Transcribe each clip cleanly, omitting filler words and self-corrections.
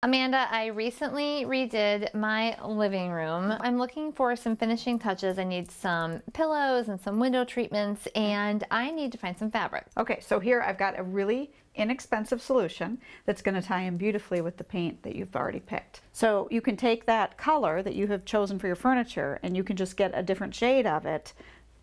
Amanda, I recently redid my living room. I'm looking for some finishing touches. I need some pillows and some window treatments, and I need to find some fabric. Okay, so here I've got a really inexpensive solution that's going to tie in beautifully with the paint that you've already picked. So you can take that color that you have chosen for your furniture and you can just get a different shade of it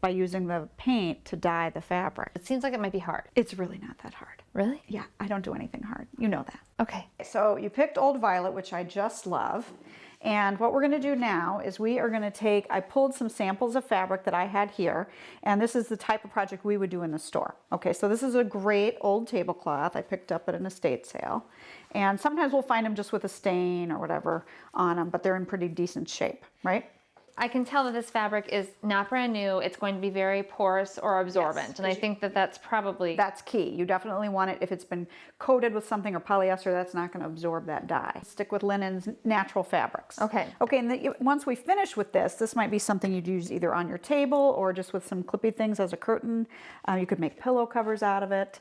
by using the paint to dye the fabric. It seems like it might be hard. It's really not that hard. Really? Yeah, I don't do anything hard. You know that. Okay. So you picked Old Violet, which I just love. And what we're going to do now is we are going to take, I pulled some samples of fabric that I had here, and this is the type of project we would do in the store. Okay, so this is a great old tablecloth I picked up at an estate sale. And sometimes we'll find them just with a stain or whatever on them, but they're in pretty decent shape, right? I can tell that this fabric is not brand new. It's going to be very porous or absorbent. Yes, and I think that that's probably... That's key. You definitely want it, if it's been coated with something or polyester, that's not going to absorb that dye. Stick with linens, natural fabrics. Okay. Okay, and once we finish with this might be something you'd use either on your table or just with some clippy things as a curtain. You could make pillow covers out of it.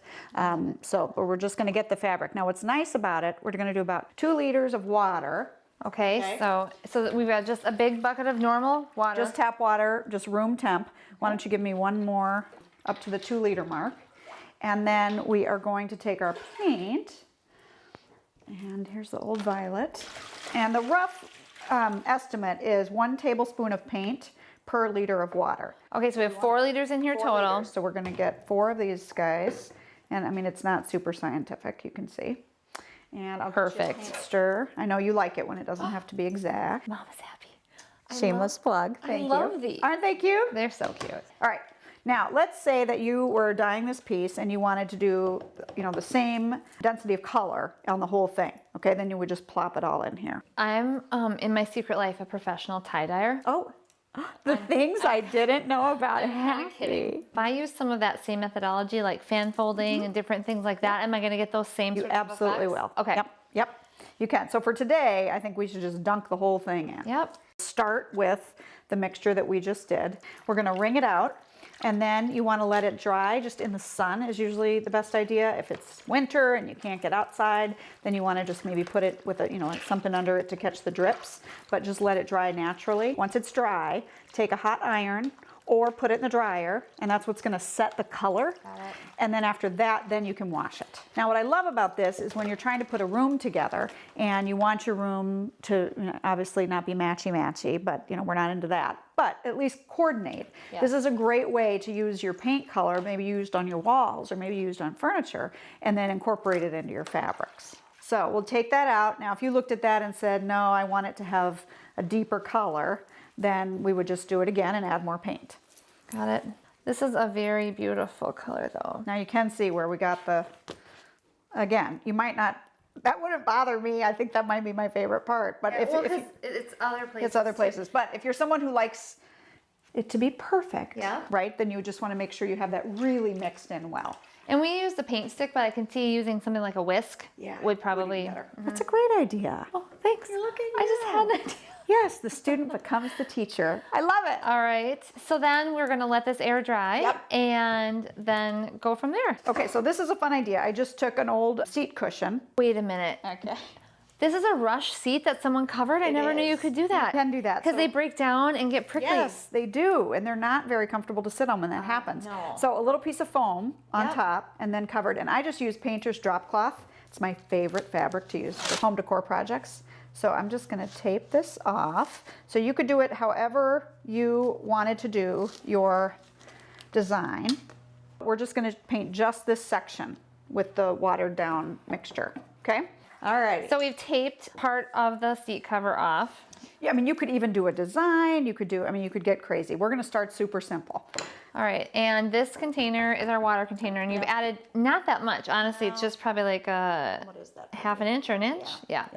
So we're just going to get the fabric. Now what's nice about it, we're going to do about 2 liters of water. Okay, so we've got just a big bucket of normal water. Just tap water, just room temp. Why don't you give me one more up to the 2 liter mark. And then we are going to take our paint, and here's the Old Violet. And the rough estimate is 1 tablespoon of paint per liter of water. Okay, so we have 4 liters in here total. Liters. So we're gonna get 4 of these guys. And I mean, it's not super scientific, you can see. And I'll Perfect. Stir. I know you like it when it doesn't have to be exact. Mom is happy. Shameless plug. Thank you. I love these. Aren't they cute? They're so cute. All right. Now, let's say that you were dyeing this piece and you wanted to do, the same density of color on the whole thing. Okay, then you would just plop it all in here. I'm, in my secret life, a professional tie-dyer. Oh, the things I didn't know about kidding. Happi. If I use some of that same methodology, like fan folding and different things like that, am I going to get those same You sorts of absolutely effects? will. Okay. Yep. You can. So for today, I think we should just dunk the whole thing in. Yep. Start with the mixture that we just did. We're going to wring it out, and then you want to let it dry just in the sun is usually the best idea. If it's winter and you can't get outside, then you want to just maybe put it with something under it to catch the drips, but just let it dry naturally. Once it's dry, take a hot iron or put it in the dryer, and that's what's going to set the color. Got it. And then after that, then you can wash it. Now what I love about this is when you're trying to put a room together and you want your room to obviously not be matchy-matchy, but we're not into that, but at least coordinate. Yeah. This is a great way to use your paint color, maybe used on your walls or maybe used on furniture, and then incorporate it into your fabrics. So we'll take that out. Now if you looked at that and said, no, I want it to have a deeper color, then we would just do it again and add more paint. Got it. This is a very beautiful color though. Now you can see where we got again, you might not, that wouldn't bother me. I think that might be my favorite part. But it's other places. It's other places. But if you're someone who likes it to be perfect, yeah, right, then you just want to make sure you have that really mixed in well. And we use the paint stick, but I can see using something like a whisk would probably... That's a great idea. Oh, thanks. You're looking I just had an idea. Yes, the student becomes the teacher. I love it. All right. So then we're going to let this air dry. Yep. And then go from there. Okay, so this is a fun idea. I just took an old seat cushion. Wait a minute. Okay. This is a rush seat that someone covered? I never knew you could do that. You can do that. Because they break down and get prickly. Yes, they do. And they're not very comfortable to sit on when that happens. No. So a little piece of foam on top and then covered. And I just use Painter's drop cloth. It's my favorite fabric to use for home decor projects. So I'm just going to tape this off. So you could do it however you wanted to do your design. We're just going to paint just this section with the watered down mixture. Okay? All right. So we've taped part of the seat cover off. Yeah, I mean, you could even do a design. You could get crazy. We're going to start super simple. All right, and this container is our water container, and you've added not that much. Honestly, it's just probably like What is that? half an inch or an inch. Yeah.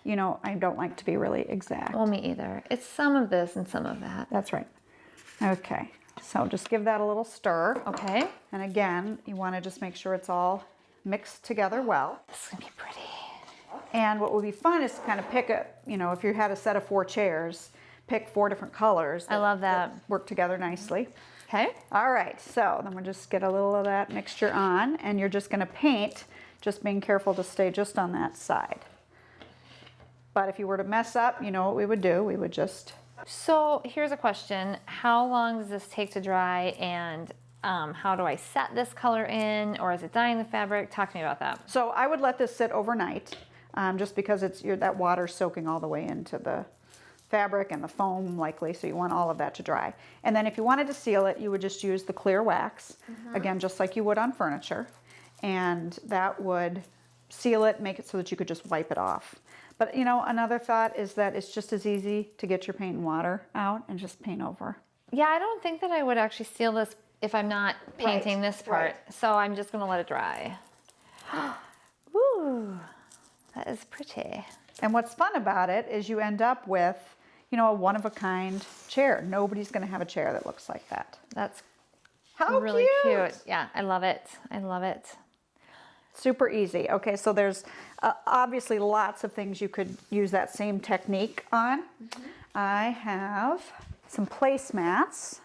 I don't like to be really exact. Well, me either. It's some of this and some of that. That's right. Okay, so just give that a little stir. Okay. And again, you want to just make sure it's all mixed together well. This is going to be pretty. And what would be fun is to kind of pick if you had a set of 4 chairs, pick 4 different colors. I love that. Work together nicely. Okay. All right, so then we'll just get a little of that mixture on, and you're just going to paint, just being careful to stay just on that side. But if you were to mess up, you know what we would do? We would just, So here's a question. How long does this take to dry, and how do I set this color in, or is it dyeing the fabric? Talk to me about that. so I would let this sit overnight, just because that water's soaking all the way into the fabric and the foam likely, so you want all of that to dry. And then if you wanted to seal it, you would just use the clear wax, again, just like you would on furniture, and that would seal it, make it so that you could just wipe it off. But you know, another thought is that it's just as easy to get your paint and water out and just paint over. Yeah, I don't think that I would actually seal this if I'm not painting this part. right. So I'm just gonna let it dry. Ooh, that is pretty. And what's fun about it is you end up with, you know, a one-of-a-kind chair. Nobody's gonna have a chair that looks like that. That's How really cute. Yeah, I love it. I love it. Super easy. Okay, so there's obviously lots of things you could use that same technique on. I have some placemats,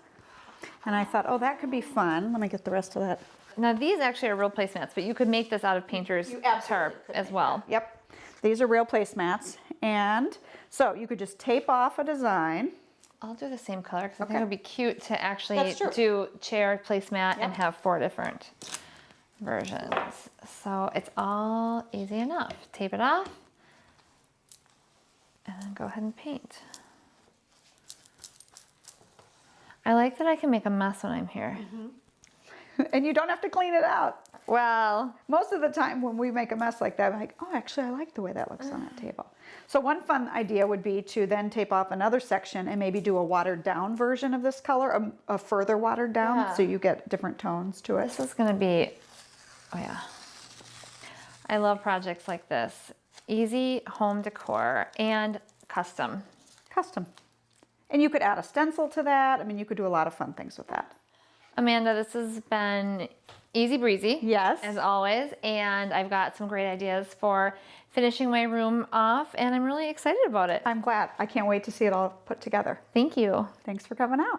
and I thought, oh, that could be fun. Let me get the rest of that. Now these actually are real placemats, but you could make this out of painter's tarp as well. Yep, these are real placemats, and so you could just tape off a design. I'll do the same color because I think Okay. it would be cute to actually That's true. do chair placemat and Yep. have 4 different versions. So it's all easy enough. Tape it off and then go ahead and paint. I like that I can make a mess when I'm here. And you don't have to clean it out. Well, Most of the time when we make a mess like that, I'm like, oh, actually, I like the way that looks on that table. So one fun idea would be to then tape off another section and maybe do a watered down version of this color, a further watered down, Yeah. so you get different tones to it. this is gonna be, oh yeah. I love projects like this. Easy home decor and custom. Custom. And you could add a stencil to that. I mean, you could do a lot of fun things with that. Amanda, this has been easy breezy. Yes. As always. And I've got some great ideas for finishing my room off, and I'm really excited about it. I'm glad. I can't wait to see it all put together. Thank you. Thanks for coming out.